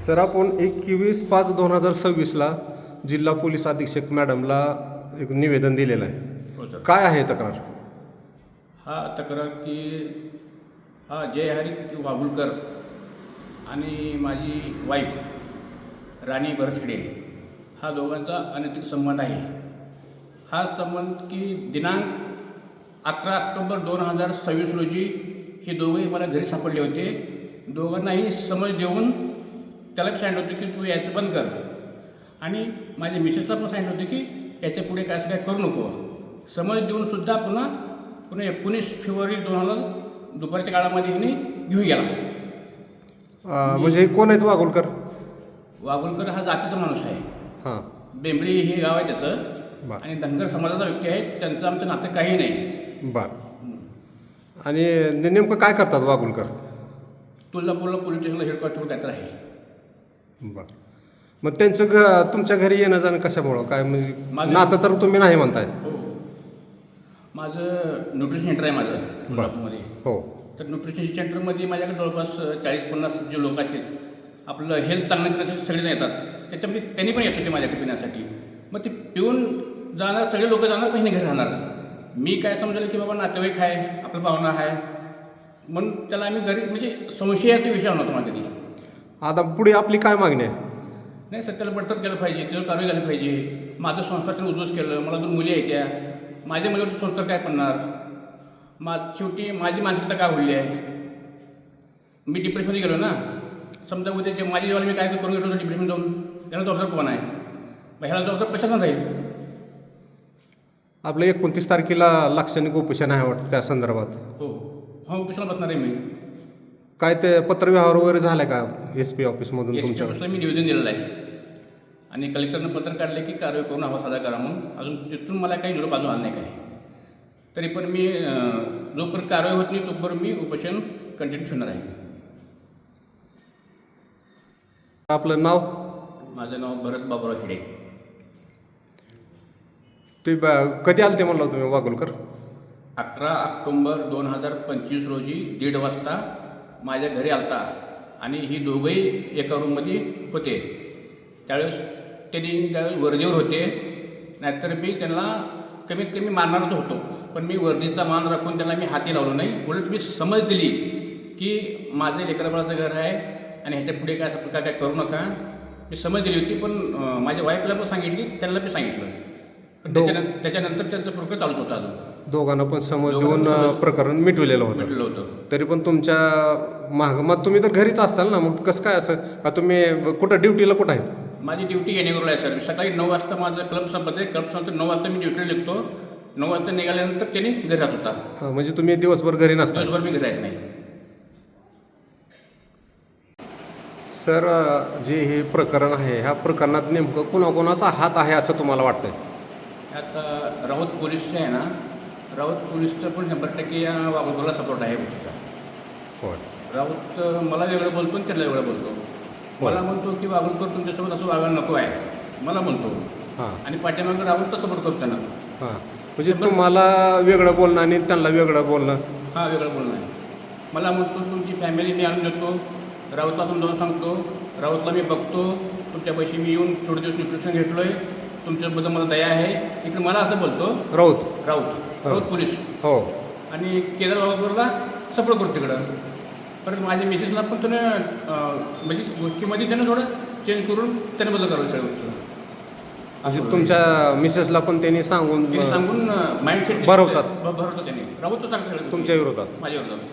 Sir, आपण 21/5/2026ला जिल्हा police अधीक्षक मॅडमला एक निवेदन दिलेलं आहे. हो सर. काय आहे तक्रार? हा तक्रार की जय हरी वाघुलकर आणि माझी वाईफ राणी भरतखेडे हा दोघांचा अनैतिक संबंध आहे. हा संबंध की दिनांक 11 ऑक्टोबर 2026 रोजी हे दोघंही मला घरी सापडले होते. दोघांनाही समज देऊन त्याला सांगितलं होतं की तू यायचं बंद कर आणि माझ्या मिसेसला पण सांगितलं होतं की याच्या पुढे काय असं काय करू नको. समज देऊनसुद्धा पुन्हा 19 फेब्रुवारी 2000 दुपारच्या काळामध्ये ह्याने घेऊन गेला. म्हणजे कोण आहेत वाघोलकर? वाघोलकर हा जातीचा माणूस आहे. हां, बेंबळी हे गाव आहे त्याचं बरं आणि धनगर समाजाचा व्यक्ती आहे. त्यांचं आमचं नातं काही नाही. बरं. आणि नेमकं काय करतात वाघोलकर? तुळजापूरला पोलीस स्टेशनला हेडक्वार्टर काहीतरी आहे. बरं. मग त्यांचं तुमच्या घरी येणं जाणं कशामुळं काय म्हणजे माझं- नातं तर तुम्ही नाही म्हणताय? हो, माझं न्यूट्रिशन सेंटर आहे माझं तुळजापूरमध्ये. हो. तर न्यूट्रिशन सेंटरमध्ये माझ्याकडे जवळपास 40-50 जे लोक असतील आपलं हेल्थ चांगलं करण्यासाठी सगळेजण येतात. त्याच्यामध्ये त्यांनी पण येत होते माझ्याकडे पिण्यासाठी. मग ते पिऊन जाणार सगळे लोक जाणार पण घरी राहणार. मी काय समजलं की बाबा नातेवाईक आहे आपलं पाहुणा आहे म्हणून त्याला आम्ही घरी म्हणजे संशयाचा विषय नव्हता माझ्या कधी. आता पुढे आपली काय मागणी आहे? नाही सर, त्याला बडतर्फ केलं पाहिजे, त्याच्यावर कारवाई झाली पाहिजे. माझं संस्कार त्यानं उद्ध्वस्त केलं. मला 2 मुली आहेत त्या. माझ्या मुलीवरचे संस्कार काय पडणार? शेवटी माझी मानसिकता काय होईल आहे? मी डिप्रेशनमध्ये गेलो ना. समजा उद्या जे माझी जेव्हा मी काय करून गेलो होतो डिप्रेशन जाऊन त्याला जबाबदार कोण आहे? मग ह्याला जबाबदार कशानं राहील? आपलं 29 तारखेला लाक्षणिक उपोषण आहे वाटतं त्या संदर्भात. हो हो, कशाला बसणार आहे मी? काय ते पत्रव्यवहार वगैरे झाला का SP ऑफिसमधून तुमच्या? ऑफिसला मी निवेदन दिलेलं आहे आणि कलेक्टरनं पत्र काढले की कारवाई करून हवा साधा करा म्हणून. अजून तिथून मला काही निरोप अजून आला नाही काय. तरी पण मी जोपर्यंत कारवाई होत नाही तोपर्यंत मी उपोषण कंटिन्यू ठेवणार आहे. आपलं नाव? माझं नाव भरत बाबुराव हिडे. ते कधी आले ते म्हणलं तुम्ही वाघोलकर? 11 ऑक्टोबर 2025 रोजी 1:30 वाजता माझ्या घरी आलता आणि ही दोघंही एका रूममध्ये होते. त्यावेळेस त्यावेळेस वर्दीवर होते. नाहीतर मी त्यांना कमीत कमी मारणारच होतो. पण मी वर्दीचा मान राखून त्यांना मी हाती लावलो नाही. उलट मी समज दिली की माझं लेकराबाळाचं घर आहे आणि ह्याच्या पुढे काय असं प्रकार काय करू नका. मी समज दिली होती. पण माझ्या वाईफला पण सांगितली, त्यांना पण सांगितलं. पण त्याच्यानंतर त्यांचं प्रकार चालूच होतं. अजून दोघांना पण समज देऊन प्रकरण मिटवलेलं भेटलं होतं. होतं. तरी पण तुमच्या मग तुम्ही तर घरीच असाल ना, मग कसं काय असं का तुम्ही कुठं ड्युटीला कुठं आहेत? माझी ड्युटी येणेगरला आहे सर. सकाळी 9 वाजता माझं क्लब संपत आहे. क्लब संपत 9 वाजता मी ड्युटीला निघतो. 9 वाजता निघाल्यानंतर त्यांनी घरी राहत होता. हां, म्हणजे तुम्ही दिवसभर घरी नसता? दिवसभर मी घरी राहायचं नाही. सर, जे हे प्रकरण आहे ह्या प्रकरणात नेमकं कुणाकुणाचा हात आहे असं तुम्हाला वाटतंय? आता राऊत पोलीस जे आहे ना, राऊत पोलीसचं पण 100% या वाघोलकरला सपोर्ट आहे गोष्टीचा. होय. राऊत मला वेगळं बोलतो आणि त्याला वेगळं बोलतो. मला म्हणतो की वाघोलकर तुमच्यासोबत असं वागायला नको आहे मला म्हणतो. हां आणि पाठीमागं राऊत तर सपोर्ट करतो त्यांना. हां, म्हणजे तुम्हाला वेगळं बोलणं आणि त्यांना वेगळं बोलणं? हा, वेगळं बोलणं आहे. मला म्हणतो तुमची फॅमिली मी आणून देतो. राऊतला समजावून सांगतो. राऊतला मी बघतो. तुमच्या पैसे मी येऊन थोडे दिवस न्यूट्रिशन घेतलो आहे. तुमच्याबद्दल मला दया आहे. इकडे मला असं बोलतो राऊत पोलीस. हो. आणि केदार वाघोलकरला सपोर्ट करतो तिकडं. परत माझ्या मिसेसला पण त्यानं म्हणजे गोष्टीमध्ये त्यानं थोडं चेंज करून त्यानं बदल करावं सगळ्या गोष्टी. म्हणजे तुमच्या मिसेसला पण त्यांनी सांगून माइंडसेट भरवतात त्यांनी. राऊत सांगतो सगळं तुमच्या विरोधात? माझ्या विरोधात.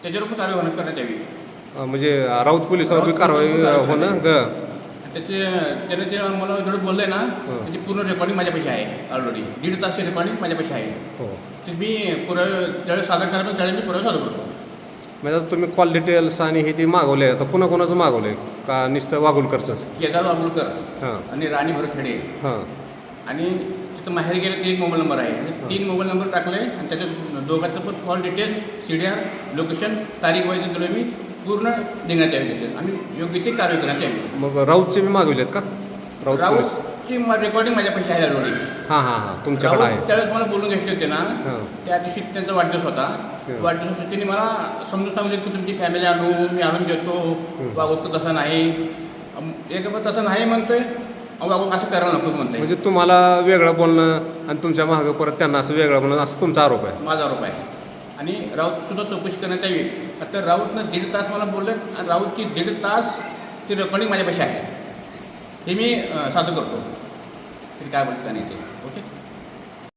त्याच्यावर पण कारवाई करण्यात यावी. म्हणजे राऊत पोलिसावर बी कारवाई होणं त्याने जे मला जेवढं बोललं आहे ना त्याची पूर्ण रेकॉर्डिंग माझ्यापाशी आहे. ऑलरेडी 1.5 तासची रेकॉर्डिंग माझ्यापाशी आहे. हो. तर मी ज्यावेळेस सादर करायचं त्यावेळेस मी पुरावे सादर करतो. म्हणजे आता तुम्ही कॉल डिटेल्स आणि हे ते मागवले आहे, तर कुणाकुणाचं मागवलं आहे का नुसतं वाघोलकरचंच? केदार वाघोलकर हां आणि राणी भरतखेडे. हां. आणि तिथं माहेर गेले ते 1 मोबाईल नंबर आहे. 3 मोबाईल नंबर टाकले आणि त्याच्यात दोघांचं पण कॉल डिटेल्स, CDR, लोकेशन, तारीख वाईज दिलं मी पूर्ण देण्यात यावी त्याच्यात आणि योग्य ते कारवाई करण्यात यावी. मग राऊतचे बी मागवले आहेत का? राऊत राऊत पोलीस राऊतची रेकॉर्डिंग माझ्यापाशी आहे ऑलरेडी. हां हां हां तुमच्याकडे आहे. त्यावेळेस मला बोलून घेतले होते ना, हां त्या दिवशी त्यांचा वाढदिवस होता. वाढदिवसासाठी त्यांनी मला समजून सांगितलं की तुमची फॅमिली आणू, मी आणून देतो, वागवतो तसं नाही. एक तसं नाही म्हणतोय, वागवून असं करायला नको म्हणतोय. म्हणजे तुम्हाला वेगळं बोलणं आणि तुमच्या मागं परत त्यांना असं वेगळं बोलणं असं तुमचा आरोप आहे. माझा आरोप आहे. आणि राऊतसुद्धा चौकशी करण्यात यावी. आता राऊतनं 1.5 तास मला बोलले आणि राऊतची 1.5 तास ती रेकॉर्डिंग माझ्यापाशी आहे. हे मी सादर करतो. तरी काय बोलता नाही ते. ओके.